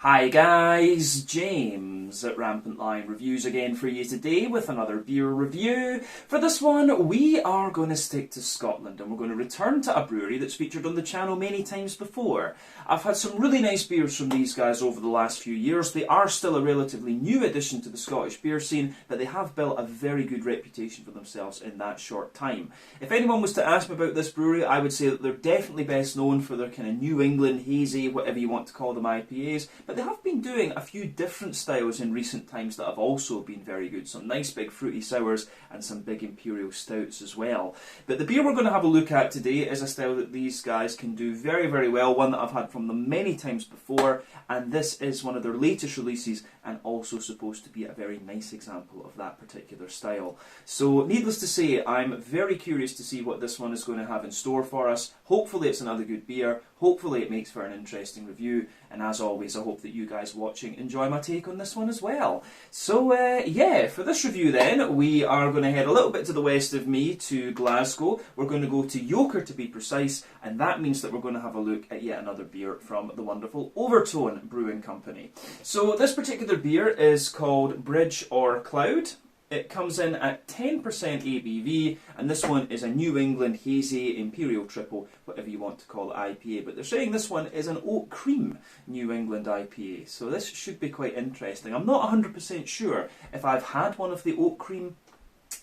Hi guys, James at Rampant Lion Reviews again for you today with another beer review. For this one, we are going to stick to Scotland and we're going to return to a brewery that's featured on the channel many times before. I've had some really nice beers from these guys over the last few years. They are still a relatively new addition to the Scottish beer scene, but they have built a very good reputation for themselves in that short time. If anyone was to ask me about this brewery, I would say that they're definitely best known for their kind of New England hazy, whatever you want to call them, IPAs. But they have been doing a few different styles in recent times that have also been very good. Some nice big fruity sours and some big imperial stouts as well. But the beer we're going to have a look at today is a style that these guys can do very, very well. One that I've had from them many times before. And this is one of their latest releases and also supposed to be a very nice example of that particular style. So needless to say, I'm very curious to see what this one is going to have in store for us. Hopefully it's another good beer. Hopefully it makes for an interesting review. And as always, I hope that you guys watching enjoy my take on this one as well. So yeah, for this review then, we are going to head a little bit to the west of me to Glasgow. We're going to go to Yoker to be precise, and that means that we're going to have a look at yet another beer from the wonderful Overtone Brewing Company. So this particular beer is called Bridge or Cloud. It comes in at 10% ABV, and this one is a New England Hazy Imperial Triple, whatever you want to call it, IPA. But they're saying this one is an Oak Cream New England IPA, so this should be quite interesting. I'm not 100% sure if I've had one of the Oak Cream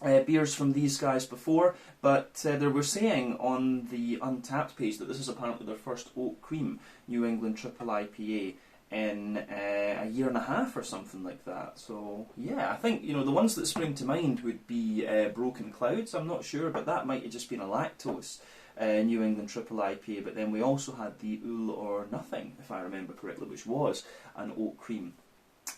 beers from these guys before, but they were saying on the Untapped page that this is apparently their first Oak Cream New England Triple IPA in a year and a half or something like that. So yeah, I think, the ones that spring to mind would be Broken Clouds. I'm not sure, but that might have just been a lactose New England Triple IPA. But then we also had the Ool or Nothing, if I remember correctly, which was an Oak Cream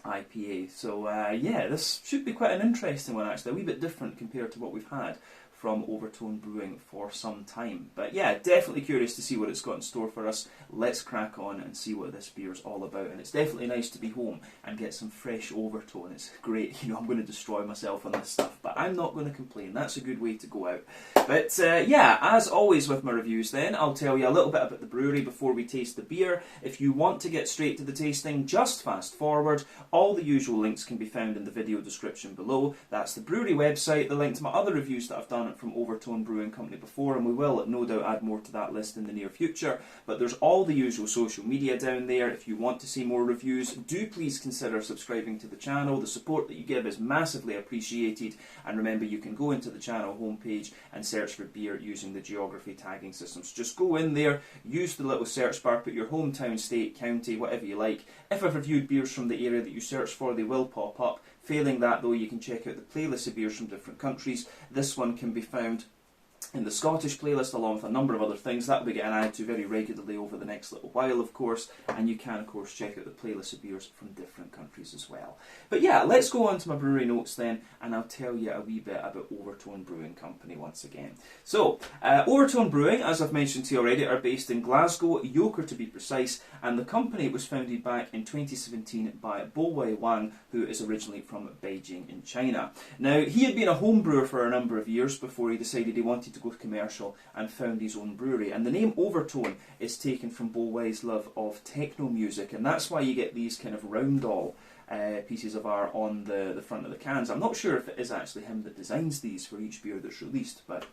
IPA. So yeah, this should be quite an interesting one actually, a wee bit different compared to what we've had from Overtone Brewing for some time. But yeah, definitely curious to see what it's got in store for us. Let's crack on and see what this beer's all about. And it's definitely nice to be home and get some fresh Overtone. It's great, I'm going to destroy myself on this stuff, but I'm not going to complain. That's a good way to go out. But yeah, as always with my reviews then, I'll tell you a little bit about the brewery before we taste the beer. If you want to get straight to the tasting, just fast forward. All the usual links can be found in the video description below. That's the brewery website, the link to my other reviews that I've done from Overtone Brewing Company before, and we will no doubt add more to that list in the near future. But there's all the usual social media down there. If you want to see more reviews, do please consider subscribing to the channel. The support that you give is massively appreciated, and remember, you can go into the channel homepage and search for beer using the geography tagging systems. Just go in there, use the little search bar, put your hometown, state, county, whatever you like. If I've reviewed beers from the area that you search for, they will pop up. Failing that though, you can check out the playlist of beers from different countries. This one can be found in the Scottish playlist along with a number of other things that will be getting added to very regularly over the next little while, of course, and you can of course check out the playlist of beers from different countries as well. But yeah, let's go on to my brewery notes then, and I'll tell you a wee bit about Overtone Brewing Company once again. So, Overtone Brewing, as I've mentioned to you already, are based in Glasgow, Yoker to be precise, and the company was founded back in 2017 by Bo Wei Wang, who is originally from Beijing in China. Now, he had been a home brewer for a number of years before he decided he wanted to go commercial and found his own brewery. And the name Overtone is taken from Bo Wei's love of techno music, and that's why you get these kind of round doll pieces of art on the front of the cans. I'm not sure if it is actually him that designs these for each beer that's released, but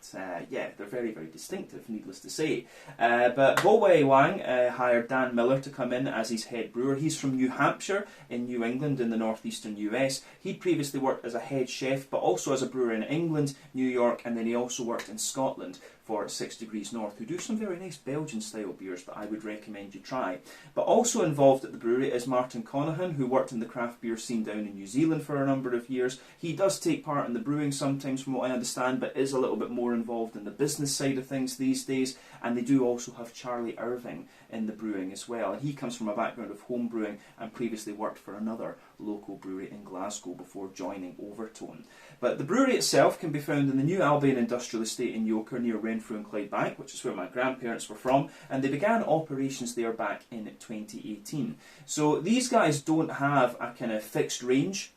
yeah, they're very, very distinctive, needless to say. But Bo Wei Wang hired Dan Miller to come in as his head brewer. He's from New Hampshire in New England in the northeastern US. He'd previously worked as a head chef, but also as a brewer in England, New York, and then he also worked in Scotland for 6 Degrees North, who do some very nice Belgian-style beers that I would recommend you try. But also involved at the brewery is Martin Conahan, who worked in the craft beer scene down in New Zealand for a number of years. He does take part in the brewing sometimes, from what I understand, but is a little bit more involved in the business side of things these days. And they do also have Charlie Irving in the brewing as well. And he comes from a background of home brewing and previously worked for another local brewery in Glasgow before joining Overtone. But the brewery itself can be found in the New Albion Industrial Estate in Yoker near Renfrew and Clydebank, which is where my grandparents were from, and they began operations there back in 2018. So these guys don't have a kind of fixed range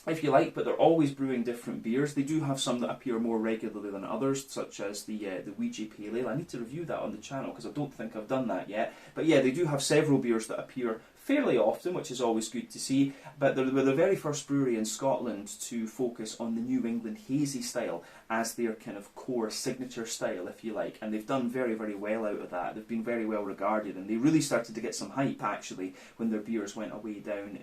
if you like, but they're always brewing different beers. They do have some that appear more regularly than others, such as the Ouija Pale Ale. I need to review that on the channel because I don't think I've done that yet. But yeah, they do have several beers that appear fairly often, which is always good to see. But they were the very first brewery in Scotland to focus on the New England hazy style as their kind of core signature style, if you like. And they've done very, very well out of that. They've been very well regarded, and they really started to get some hype actually when their beers went down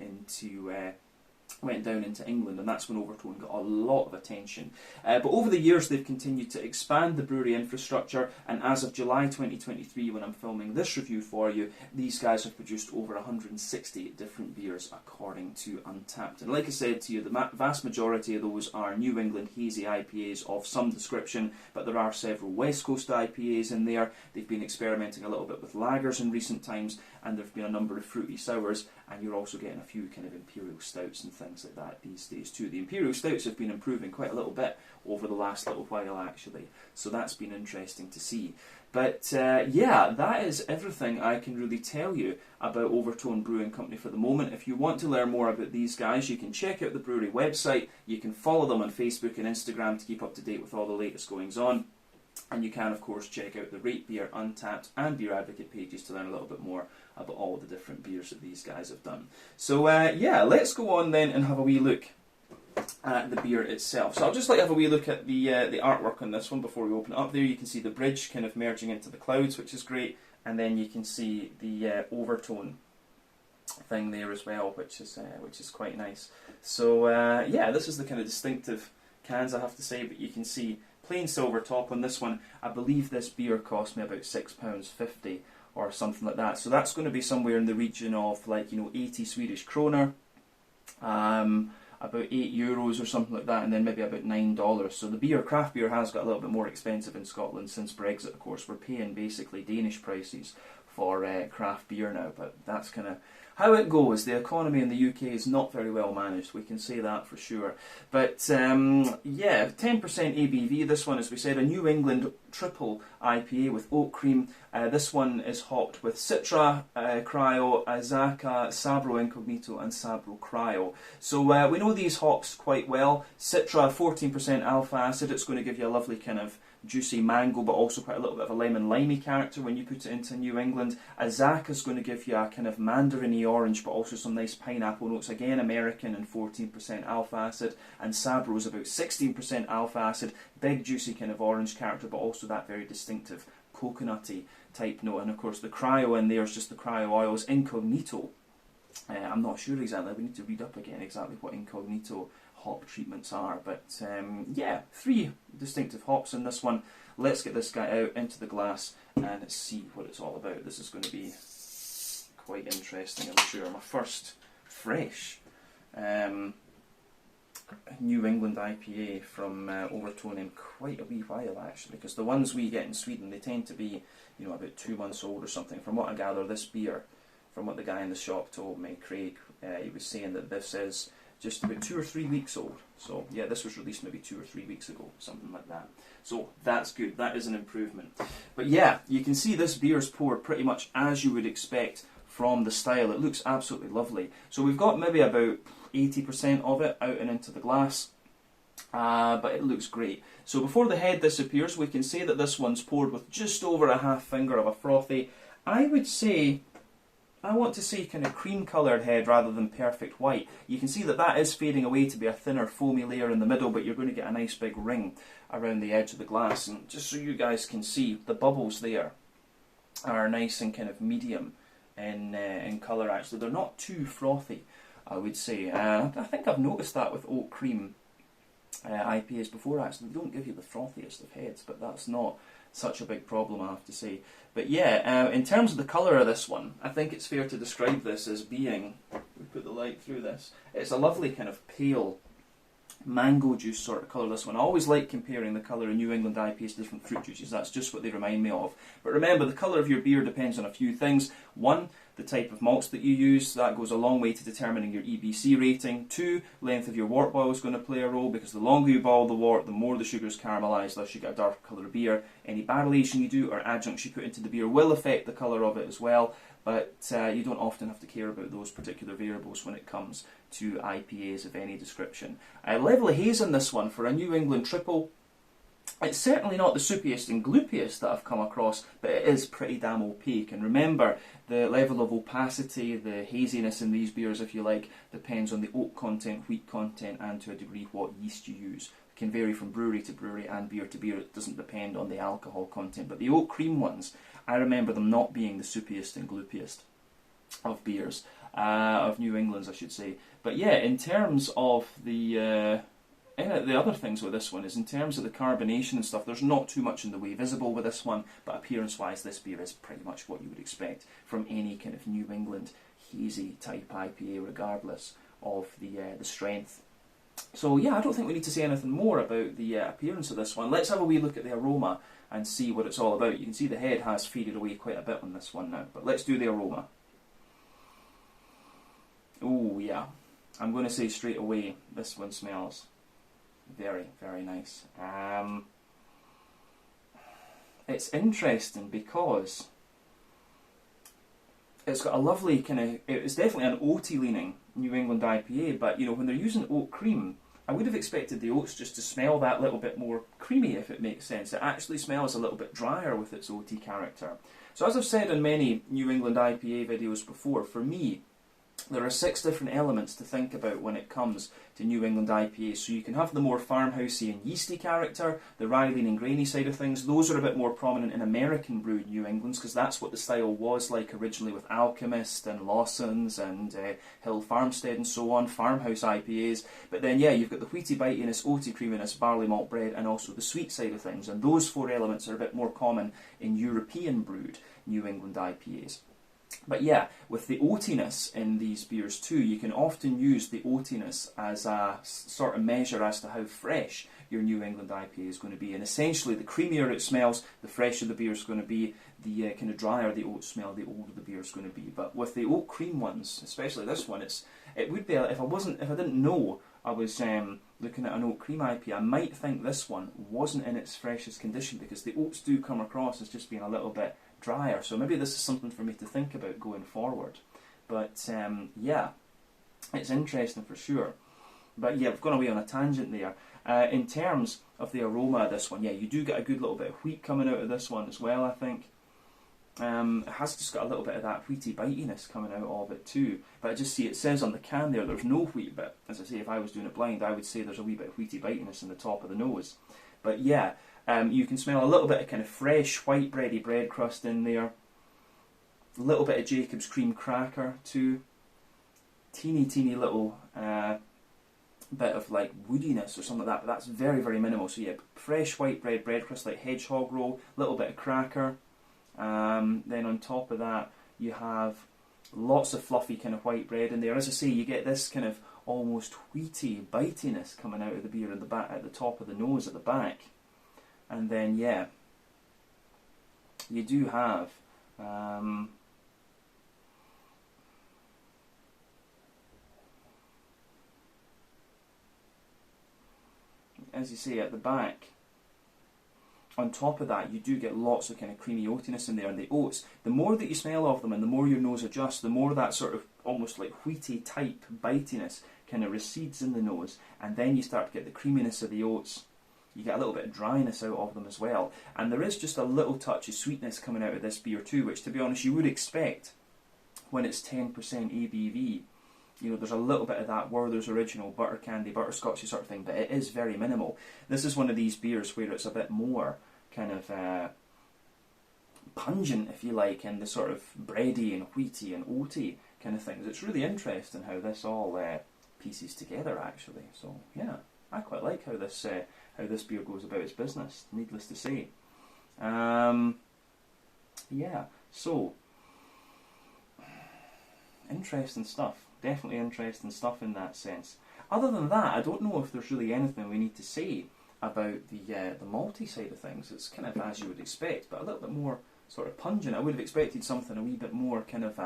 into England, and that's when Overtone got a lot of attention. But over the years they've continued to expand the brewery infrastructure, and as of July 2023, when I'm filming this review for you, these guys have produced over 160 different beers according to Untappd. And like I said to you, the vast majority of those are New England hazy IPAs of some description, but there are several West Coast IPAs in there. They've been experimenting a little bit with lagers in recent times, and there have been a number of fruity sours, and you're also getting a few kind of imperial stouts and things like that these days too. The imperial stouts have been improving quite a little bit over the last little while actually, so that's been interesting to see. But yeah, that is everything I can really tell you about Overtone Brewing Company for the moment. If you want to learn more about these guys, you can check out the brewery website, you can follow them on Facebook and Instagram to keep up to date with all the latest goings on. And you can, of course, check out the Rate Beer, Untappd and Beer Advocate pages to learn a little bit more about all the different beers that these guys have done. So, yeah, let's go on then and have a wee look at the beer itself. So I'll just like to have a wee look at the artwork on this one before we open it up. There you can see the bridge kind of merging into the clouds, which is great. And then you can see the Overtone thing there as well, which is quite nice. So, yeah, this is the kind of distinctive cans, I have to say, but you can see plain silver top on this one. I believe this beer cost me about £6.50 or something like that. So that's going to be somewhere in the region of, like, 80 Swedish kroner, about €8 or something like that, and then maybe about $9. So the craft beer has got a little bit more expensive in Scotland since Brexit, of course. We're paying basically Danish prices for craft beer now, but that's kind of how it goes. The economy in the UK is not very well managed, we can say that for sure. But yeah, 10% ABV. This one, as we said, a New England triple IPA with oat cream. This one is hopped with Citra, Cryo, Azacca, Sabro Incognito and Sabro Cryo. So we know these hops quite well. Citra, 14% alpha acid. It's going to give you a lovely kind of juicy mango, but also quite a little bit of a lemon limey character when you put it into New England. Azacca is going to give you a kind of mandarin-y orange, but also some nice pineapple notes. Again, American and 14% alpha acid. And Sabro is about 16% alpha acid. Big juicy kind of orange character, but also that very distinctive coconutty type note. And of course the Cryo in there is just the Cryo oils. Incognito, I'm not sure exactly. We need to read up again exactly what Incognito hop treatments are, but yeah, 3 distinctive hops in this one. Let's get this guy out into the glass and see what it's all about. This is going to be quite interesting, I'm sure. My first fresh New England IPA from Overtone in quite a wee while actually, because the ones we get in Sweden, they tend to be, about 2 months old or something. From what I gather, this beer, from what the guy in the shop told me, Craig, he was saying that this is just about 2 or 3 weeks old. So yeah, this was released maybe 2 or 3 weeks ago, something like that. So that's good, that is an improvement. But yeah, you can see this beer is poured pretty much as you would expect from the style. It looks absolutely lovely. So we've got maybe about 80% of it out and into the glass, but it looks great. So before the head disappears, we can say that this one's poured with just over a half finger of a frothy, I would say, I want to say kind of cream coloured head rather than perfect white. You can see that that is fading away to be a thinner foamy layer in the middle, but you're going to get a nice big ring around the edge of the glass. And just so you guys can see, the bubbles there are nice and kind of medium in colour actually. They're not too frothy, I would say. I think I've noticed that with oat cream IPAs before actually. They don't give you the frothiest of heads, but that's not such a big problem, I have to say. But yeah, in terms of the colour of this one, I think it's fair to describe this as being, we put the light through this, it's a lovely kind of pale mango juice sort of colour, this one. I always like comparing the colour of New England IPAs to different fruit juices. That's just what they remind me of. But remember, the colour of your beer depends on a few things. 1, the type of malts that you use. That goes a long way to determining your EBC rating. 2, length of your wort boil is going to play a role, because the longer you boil the wort, the more the sugar's caramelised, thus you get a darker colour of beer. Any barrel aging you do or adjuncts you put into the beer will affect the colour of it as well. but you don't often have to care about those particular variables when it comes to IPAs of any description. Level of haze on this one for a New England triple. It's certainly not the soupiest and gloopiest that I've come across, but it is pretty damn opaque. And remember, the level of opacity, the haziness in these beers, if you like, depends on the oak content, wheat content, and to a degree what yeast you use. It can vary from brewery to brewery and beer to beer. It doesn't depend on the alcohol content. But the oak cream ones, I remember them not being the soupiest and gloopiest of beers, of New England's, I should say. But yeah, in terms of the other things with this one is in terms of the carbonation and stuff, there's not too much in the way visible with this one, but appearance-wise, this beer is pretty much what you would expect from any kind of New England hazy type IPA, regardless of the strength. So yeah, I don't think we need to say anything more about the appearance of this one. Let's have a wee look at the aroma and see what it's all about. You can see the head has faded away quite a bit on this one now, but let's do the aroma. Oh yeah, I'm going to say straight away, this one smells very, very nice. It's interesting because it's got a lovely kind of, it's definitely an oaty leaning New England IPA, but you know, when they're using oat cream, I would have expected the oats just to smell that little bit more creamy, if it makes sense. It actually smells a little bit drier with its oaty character. So as I've said in many New England IPA videos before, for me, there are 6 different elements to think about when it comes to New England IPAs. So you can have the more farmhousey and yeasty character, the rye lean and grainy side of things. Those are a bit more prominent in American brewed New Englands, because that's what the style was like originally with Alchemist and Lawson's and Hill Farmstead and so on, farmhouse IPAs. But then yeah, you've got the wheaty bitiness, oaty creaminess, barley malt bread, and also the sweet side of things. And those 4 elements are a bit more common in European brewed New England IPAs. But yeah, with the oatiness in these beers too, you can often use the oatiness as a sort of measure as to how fresh your New England IPA is going to be. And essentially, the creamier it smells, the fresher the beer is going to be. The kind of drier the oat smell, the older the beer is going to be. But with the oat cream ones, especially this one, it would be, if I didn't know I was looking at an oat cream IPA, I might think this one wasn't in its freshest condition, because the oats do come across as just being a little bit drier. So maybe this is something for me to think about going forward. But yeah, it's interesting for sure. But yeah, I've gone away on a tangent there. In terms of the aroma of this one, yeah, you do get a good little bit of wheat coming out of this one as well, I think. It has just got a little bit of that wheaty bitiness coming out of it too. But I just see it says on the can there's no wheat bit. As I say, if I was doing it blind, I would say there's a wee bit of wheaty bitiness in the top of the nose. But yeah, you can smell a little bit of kind of fresh white bready bread crust in there. A little bit of Jacob's cream cracker too. Teeny little bit of like woodiness or something like that, but that's very, very minimal. So yeah, fresh white bread crust like hedgehog roll, little bit of cracker. Then on top of that, you have lots of fluffy kind of white bread in there. As I say, you get this kind of almost wheaty bitiness coming out of the beer at the back, at the top of the nose at the back. And then yeah, you do have as you say at the back, on top of that, you do get lots of kind of creamy oatiness in there. And the oats, the more that you smell of them and the more your nose adjusts, the more that sort of almost like wheaty type bitiness kind of recedes in the nose. And then you start to get the creaminess of the oats. You get a little bit of dryness out of them as well. And there is just a little touch of sweetness coming out of this beer too, which to be honest you would expect when it's 10% ABV. You know, there's a little bit of that Werther's Original butter candy, butterscotchy sort of thing, but it is very minimal. This is one of these beers where it's a bit more kind of pungent, if you like, in the sort of bready and wheaty and oaty kind of things. It's really interesting how this all pieces together, actually. So yeah, I quite like how this beer goes about its business, needless to say. Yeah, so interesting stuff. Definitely interesting stuff in that sense. Other than that, I don't know if there's really anything we need to say about the malty side of things. It's kind of as you would expect, but a little bit more sort of pungent. I would have expected something a wee bit more kind of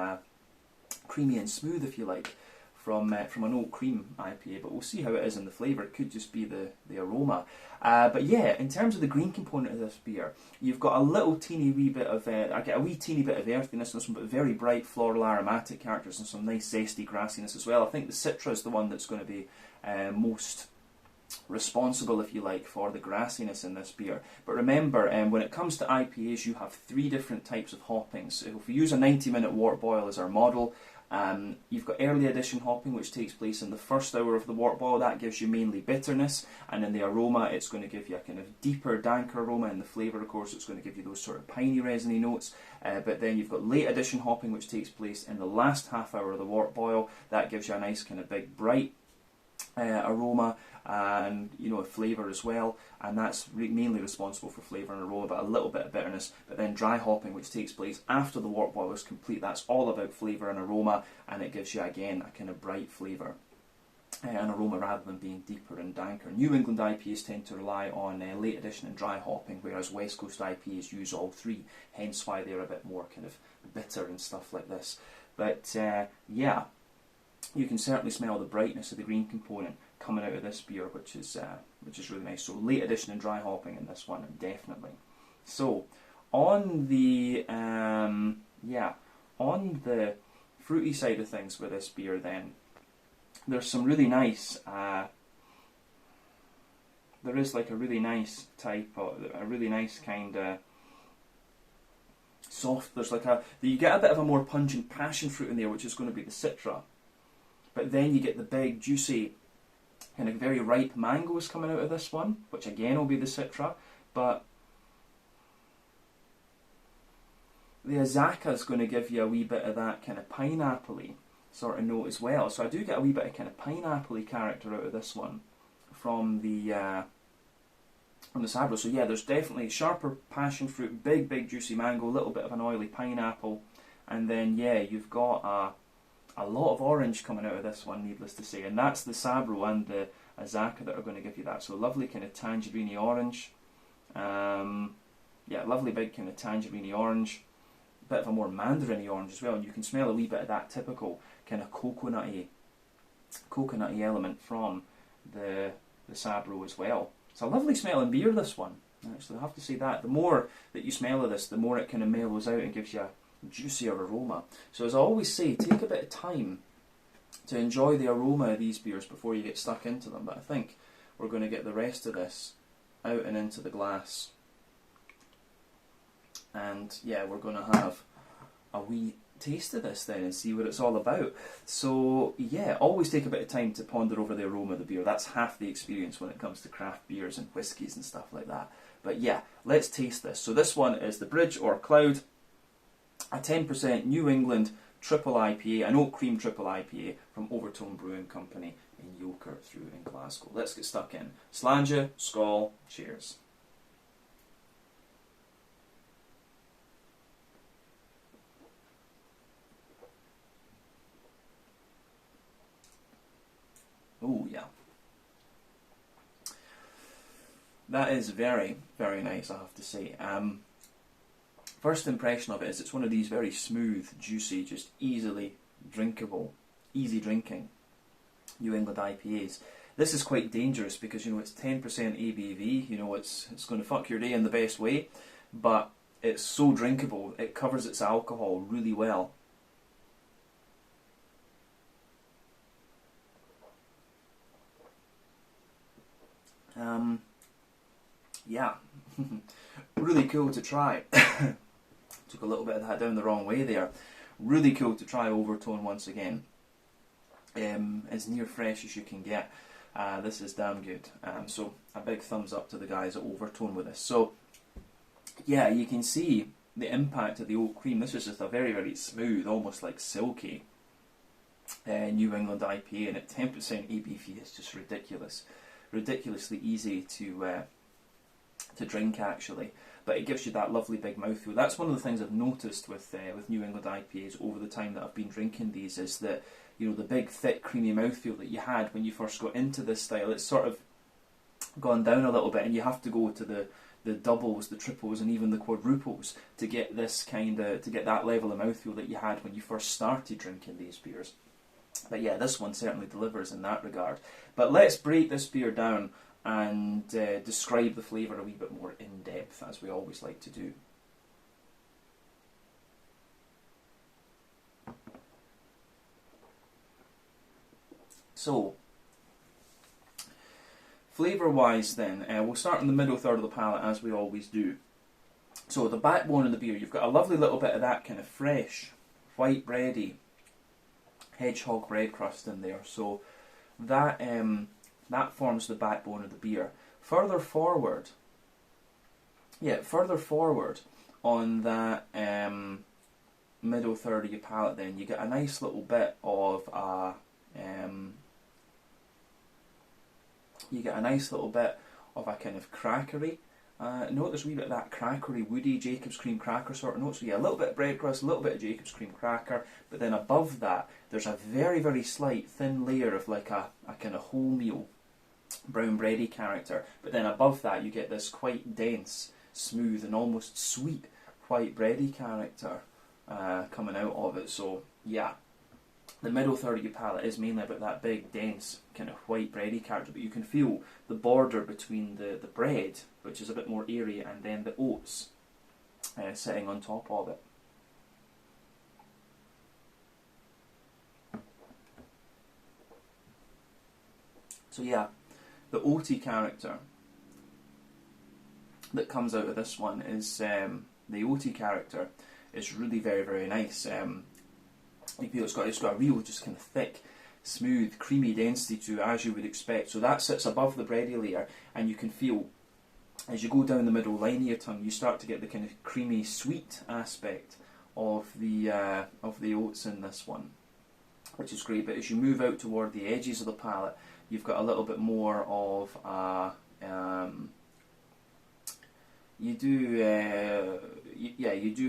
creamy and smooth, if you like, from an oat cream IPA, but we'll see how it is in the flavour. It could just be the aroma. But yeah, in terms of the green component of this beer, you've got a little teeny wee bit of, I get a wee teeny bit of earthiness in this one, but very bright floral aromatic characters and some nice zesty grassiness as well. I think the Citra is the one that's going to be most responsible, if you like, for the grassiness in this beer. But remember, when it comes to IPAs, you have 3 different types of hoppings. So if we use a 90-minute wort boil as our model, you've got early addition hopping, which takes place in the first hour of the wort boil. That gives you mainly bitterness, and in the aroma it's going to give you a kind of deeper, danker aroma. In the flavour, of course, it's going to give you those sort of piney, resiny notes. But then you've got late addition hopping, which takes place in the last half hour of the wort boil. That gives you a nice kind of big, bright aroma and a flavour as well, and that's mainly responsible for flavour and aroma, but a little bit of bitterness. But then dry hopping, which takes place after the wort boil is complete, that's all about flavour and aroma, and it gives you again a kind of bright flavour and aroma rather than being deeper and danker. New England IPAs tend to rely on late addition and dry hopping, whereas West Coast IPAs use all 3, hence why they're a bit more kind of bitter and stuff like this. But yeah, you can certainly smell the brightness of the green component coming out of this beer, which is really nice. So late addition and dry hopping in this one, definitely. So on the on the fruity side of things with this beer, then there's some really nice. There is like a really nice type of a really nice kind of soft. There's like you get a bit of a more pungent passion fruit in there, which is going to be the Citra. But then you get the big, juicy, kind of very ripe mangoes coming out of this one, which again will be the Citra. But the Azacca is going to give you a wee bit of that kind of pineapple-y sort of note as well. So I do get a wee bit of kind of pineapple-y character out of this one from the Sabro. So yeah, there's definitely sharper passion fruit, big juicy mango, a little bit of an oily pineapple, and then yeah, you've got a lot of orange coming out of this one, needless to say, and that's the Sabro and the Azacca that are going to give you that. So lovely kind of tangerine orange, yeah, lovely big kind of tangerine orange, bit of a more mandarin orange as well, and you can smell a wee bit of that typical kind of coconutty element from the Sabro as well. It's a lovely smelling beer, this one, actually, I have to say that. The more that you smell of this, the more it kind of mellows out and gives you a juicier aroma. So as I always say, take a bit of time to enjoy the aroma of these beers before you get stuck into them. But I think we're going to get the rest of this out and into the glass, and yeah, we're going to have a wee taste of this then and see what it's all about. So yeah, always take a bit of time to ponder over the aroma of the beer. That's half the experience when it comes to craft beers and whiskies and stuff like that. But yeah, let's taste this. So this one is the Bridge or Cloud, a 10% New England triple IPA, an oat cream triple IPA from Overtone Brewing Company in Yoker through in Glasgow. Let's get stuck in. Slàinte, skål, cheers. Oh yeah. That is very, very nice, I have to say. First impression of it is it's one of these very smooth, juicy, just easily drinkable, easy drinking New England IPAs. This is quite dangerous because, it's 10% ABV, it's going to fuck your day in the best way, but it's so drinkable, it covers its alcohol really well. Yeah, really cool to try. Took a little bit of that down the wrong way there. Really cool to try Overtone once again. As near fresh as you can get. This is damn good. So a big thumbs up to the guys at Overtone with this. So yeah, you can see the impact of the oat cream. This is just a very, very smooth, almost like silky New England IPA, and at 10% ABV it's just ridiculous. Ridiculously easy to drink, actually, but it gives you that lovely big mouthfeel. That's one of the things I've noticed with New England IPAs over the time that I've been drinking these, is that the big thick creamy mouthfeel that you had when you first got into this style, it's sort of gone down a little bit, and you have to go to the doubles, the triples, and even the quadruples to get this to get that level of mouthfeel that you had when you first started drinking these beers. But yeah, this one certainly delivers in that regard. But let's break this beer down and describe the flavour a wee bit more in depth, as we always like to do. So, flavour-wise then, we'll start in the middle third of the palate as we always do. So the backbone of the beer, you've got a lovely little bit of that kind of fresh, white bready, hedgehog bread crust in there. So that that forms the backbone of the beer. Further forward on that middle third of your palate, then you get a nice little bit of a kind of crackery note. There's a wee bit of that crackery, woody Jacob's cream cracker sort of note. So yeah, a little bit of bread crust, a little bit of Jacob's cream cracker, but then above that there's a very, very slight thin layer of like a kind of wholemeal brown bready character. But then above that you get this quite dense, smooth and almost sweet white bready character coming out of it. So yeah, the middle third of your palate is mainly about that big, dense, kind of white bready character, but you can feel the border between the bread, which is a bit more airy, and then the oats sitting on top of it. So yeah, the oaty character that comes out of this one is, the oaty character is really very, very nice. You feel it's got a real just kind of thick, smooth, creamy density to it, as you would expect. So that sits above the bready layer, and you can feel as you go down the middle line of your tongue, you start to get the kind of creamy, sweet aspect of the oats in this one, which is great. But as you move out toward the edges of the palate, you've got a little bit more of a you do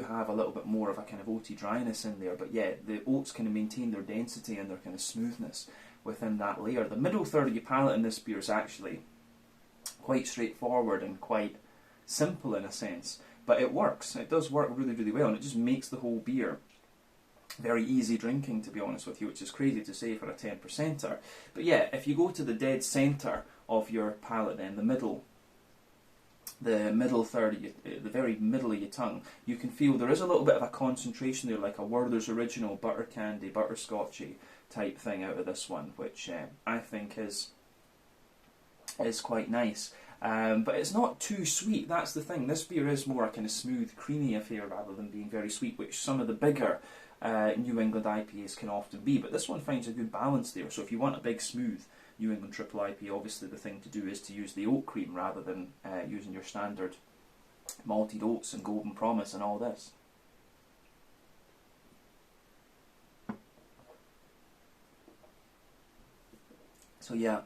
have a little bit more of a kind of oaty dryness in there, but yeah, the oats kind of maintain their density and their kind of smoothness within that layer. The middle third of your palate in this beer is actually quite straightforward and quite simple in a sense, but it works. It does work really, really well, and it just makes the whole beer very easy drinking, to be honest with you, which is crazy to say for a 10%er. But yeah, if you go to the dead centre of your palate, then the middle third of the very middle of your tongue, you can feel there is a little bit of a concentration there, like a Werther's Original butter candy, butterscotchy type thing out of this one, which I think is quite nice. But it's not too sweet, that's the thing. This beer is more a kind of smooth, creamy affair rather than being very sweet, which some of the bigger New England IPAs can often be. But this one finds a good balance there. So if you want a big, smooth New England Triple IPA, obviously the thing to do is to use the oat cream rather than using your standard malted oats and Golden Promise and all this. So yeah,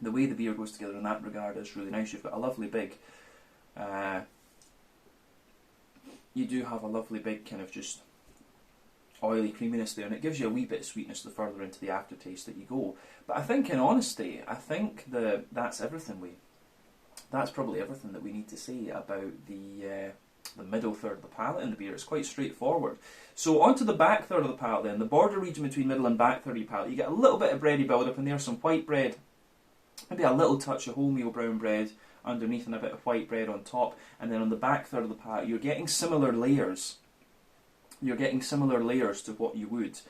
the way the beer goes together in that regard is really nice. You've got a lovely big, you do have a lovely big kind of just oily creaminess there, and it gives you a wee bit of sweetness the further into the aftertaste that you go. But I think, in honesty, that's everything that's probably everything that we need to say about the middle third of the palate in the beer. It's quite straightforward. So onto the back third of the palate then, the border region between middle and back third of your palate. You get a little bit of bready build up in there, some white bread, maybe a little touch of wholemeal brown bread underneath and a bit of white bread on top, and then on the back third of the palate you're getting similar layers. You're getting similar layers to what you would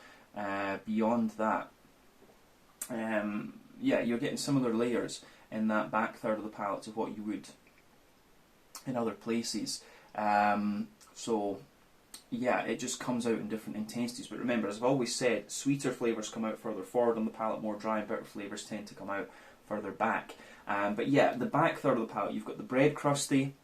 beyond that. Yeah, you're getting similar layers in that back third of the palate to what you would in other places. So yeah, it just comes out in different intensities. But remember, as I've always said, sweeter flavours come out further forward on the palate, more dry and bitter flavours tend to come out further back. But yeah, the back third of the palate, you've got the bread crusty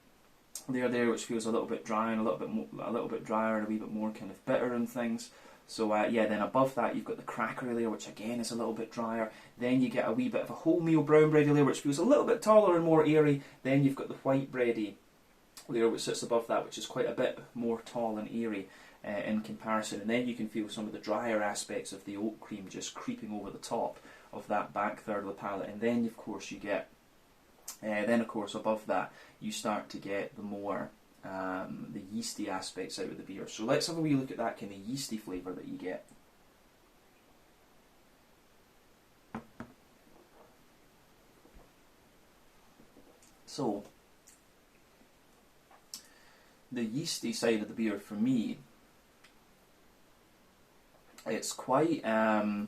layer there, which feels a little bit dry and a little bit drier and a wee bit more kind of bitter and things. So yeah, then above that you've got the crackery layer, which again is a little bit drier. Then you get a wee bit of a wholemeal brown bready layer, which feels a little bit taller and more airy. Then you've got the white bready layer, which sits above that, which is quite a bit more tall and airy in comparison. And then you can feel some of the drier aspects of the oat cream just creeping over the top of that back third of the palate. And then of course you get, above that you start to get the more the yeasty aspects out of the beer. So let's have a wee look at that kind of yeasty flavour that you get. So, the yeasty side of the beer for me, it's quite, as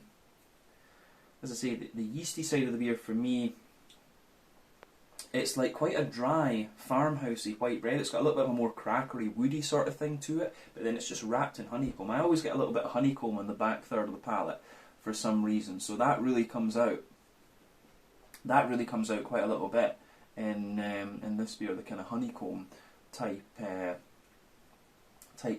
I say, the yeasty side of the beer for me, it's like quite a dry, farmhousey white bread. It's got a little bit of a more crackery, woody sort of thing to it, but then it's just wrapped in honeycomb. I always get a little bit of honeycomb on the back third of the palate for some reason, so that really comes out. That really comes out quite a little bit in this beer, the kind of honeycomb type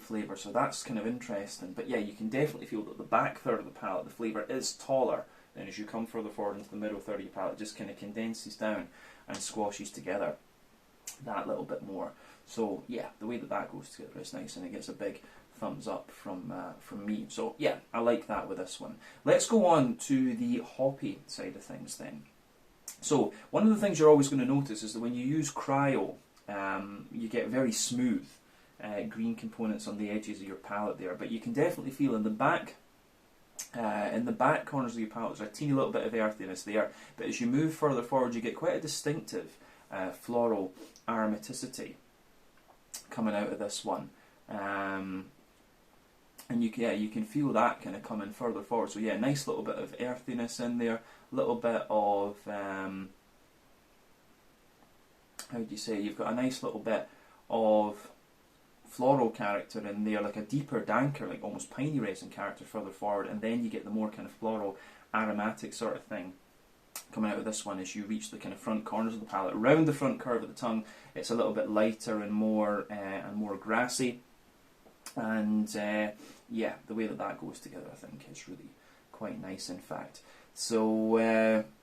flavour. So that's kind of interesting. But yeah, you can definitely feel that the back third of the palate, the flavour is taller. Then as you come further forward into the middle third of your palate, it just kind of condenses down and squashes together that little bit more. So yeah, the way that that goes together is nice, and it gets a big thumbs up from me. So yeah, I like that with this one. Let's go on to the hoppy side of things then. So one of the things you're always going to notice is that when you use cryo, you get very smooth green components on the edges of your palate there, but you can definitely feel in the back corners of your palate there's a teeny little bit of earthiness there, but as you move further forward you get quite a distinctive floral aromaticity coming out of this one, and you can feel that kind of coming further forward. So yeah, nice little bit of earthiness in there, a little bit of how do you say, you've got a nice little bit of floral character in there, like a deeper, danker, like almost piney resin character further forward, and then you get the more kind of floral aromatic sort of thing coming out of this one as you reach the kind of front corners of the palate. Around the front curve of the tongue, it's a little bit lighter and more grassy, and yeah, the way that that goes together I think is really quite nice in fact. So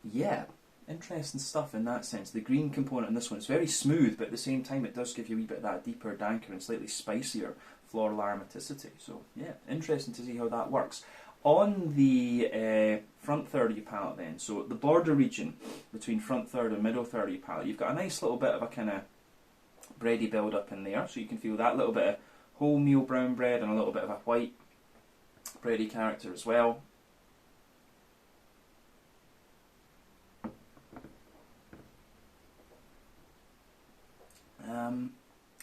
yeah, interesting stuff in that sense. The green component in this one is very smooth, but at the same time it does give you a wee bit of that deeper, danker and slightly spicier floral aromaticity. So yeah, interesting to see how that works. On the front third of your palate then, so the border region between front third and middle third of your palate, you've got a nice little bit of a kind of bready build up in there, so you can feel that little bit of wholemeal brown bread and a little bit of a white bready character as well.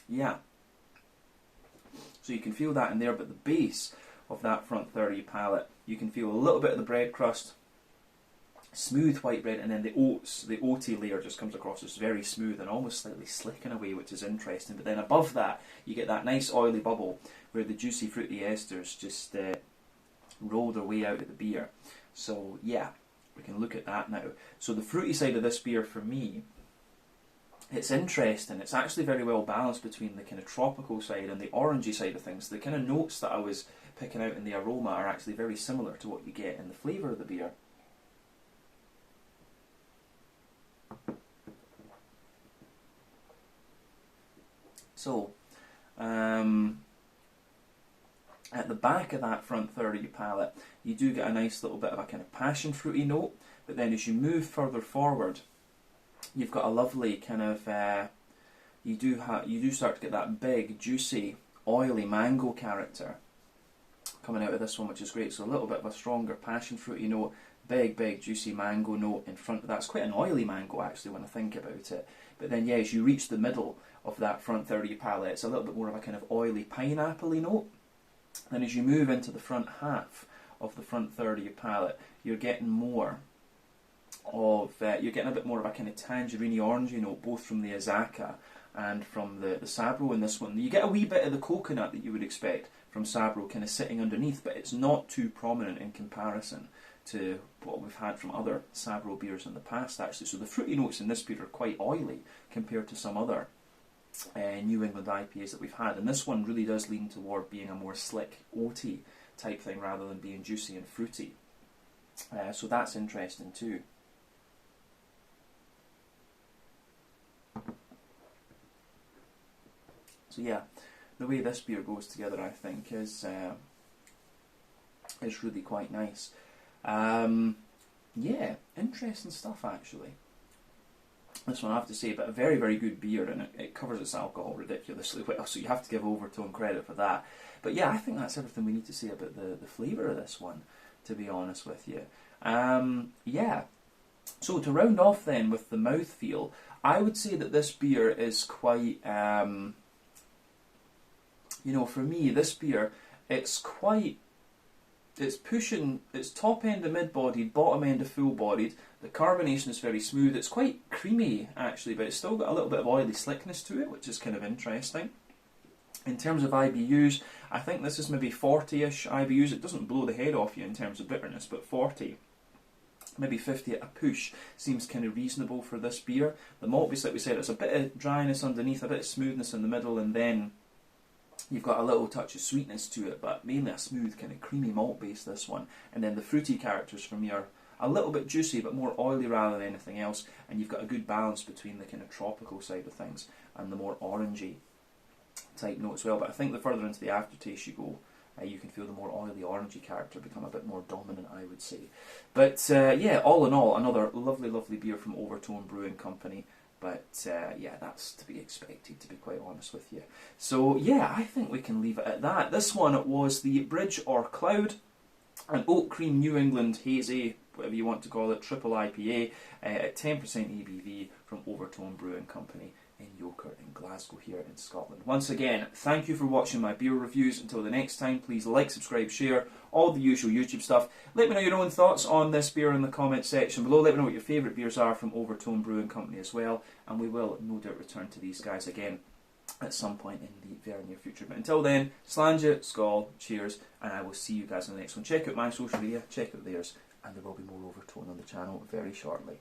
Yeah, so you can feel that in there, but the base of that front third of your palate, you can feel a little bit of the bread crust, smooth white bread, and then the oats, the oaty layer just comes across as very smooth and almost slightly slick in a way, which is interesting. But then above that, you get that nice oily bubble where the juicy fruity esters just roll their way out of the beer. So yeah, we can look at that now. So the fruity side of this beer for me, it's interesting. It's actually very well balanced between the kind of tropical side and the orangey side of things. The kind of notes that I was picking out in the aroma are actually very similar to what you get in the flavour of the beer. So, at the back of that front third of your palate, you do get a nice little bit of a kind of passion fruity note, but then as you move further forward, you've got a lovely kind of, you do start to get that big, juicy, oily mango character coming out of this one, which is great. So a little bit of a stronger passion fruity note, big, juicy mango note in front of that. It's quite an oily mango actually when I think about it. But then yeah, as you reach the middle of that front third of your palate, it's a little bit more of a kind of oily pineapple-y note. Then as you move into the front half of the front third of your palate, you're getting more of, you're getting a bit more of a kind of tangerine orangey note, both from the Azacca and from the Sabro in this one. You get a wee bit of the coconut that you would expect from Sabro kind of sitting underneath, but it's not too prominent in comparison to what we've had from other Sabro beers in the past actually. So the fruity notes in this beer are quite oily compared to some other New England IPAs that we've had, and this one really does lean toward being a more slick, oaty type thing rather than being juicy and fruity. So that's interesting too. So yeah, the way this beer goes together, I think, is really quite nice. Yeah, interesting stuff actually. This one I have to say, but a very, very good beer, and it covers its alcohol ridiculously well, so you have to give Overtone credit for that. But yeah, I think that's everything we need to say about the flavour of this one, to be honest with you. Yeah, So to round off then with the mouthfeel, I would say that this beer is quite, you know, for me, this beer, it's pushing, it's top end of mid-bodied, bottom end of full-bodied. The carbonation is very smooth. It's quite creamy, actually, but it's still got a little bit of oily slickness to it, which is kind of interesting. In terms of IBUs, I think this is maybe 40-ish IBUs. It doesn't blow the head off you in terms of bitterness, but 40, maybe 50 at a push seems kind of reasonable for this beer. The malt base, like we said, it's a bit of dryness underneath, a bit of smoothness in the middle, and then you've got a little touch of sweetness to it, but mainly a smooth kind of creamy malt base, this one. And then the fruity characters for me are a little bit juicy, but more oily rather than anything else, and you've got a good balance between the kind of tropical side of things and the more orangey type note as well. But I think the further into the aftertaste you go, you can feel the more oily orangey character become a bit more dominant, I would say. But yeah, all in all, another lovely, lovely beer from Overtone Brewing Company. But yeah, that's to be expected, to be quite honest with you. So yeah, I think we can leave it at that. This one was the Bridge or Cloud, an Oak Cream New England Hazy, whatever you want to call it, triple IPA at 10% ABV from Overtone Brewing Company in Yoker in Glasgow here in Scotland. Once again, thank you for watching my beer reviews. Until the next time, please like, subscribe, share, all the usual YouTube stuff. Let me know your own thoughts on this beer in the comment section below. Let me know what your favourite beers are from Overtone Brewing Company as well, and we will no doubt return to these guys again at some point in the very near future. But until then, Slàinte, Skål, cheers, and I will see you guys in the next one. Check out my social media, check out theirs, and there will be more Overtone on the channel very shortly.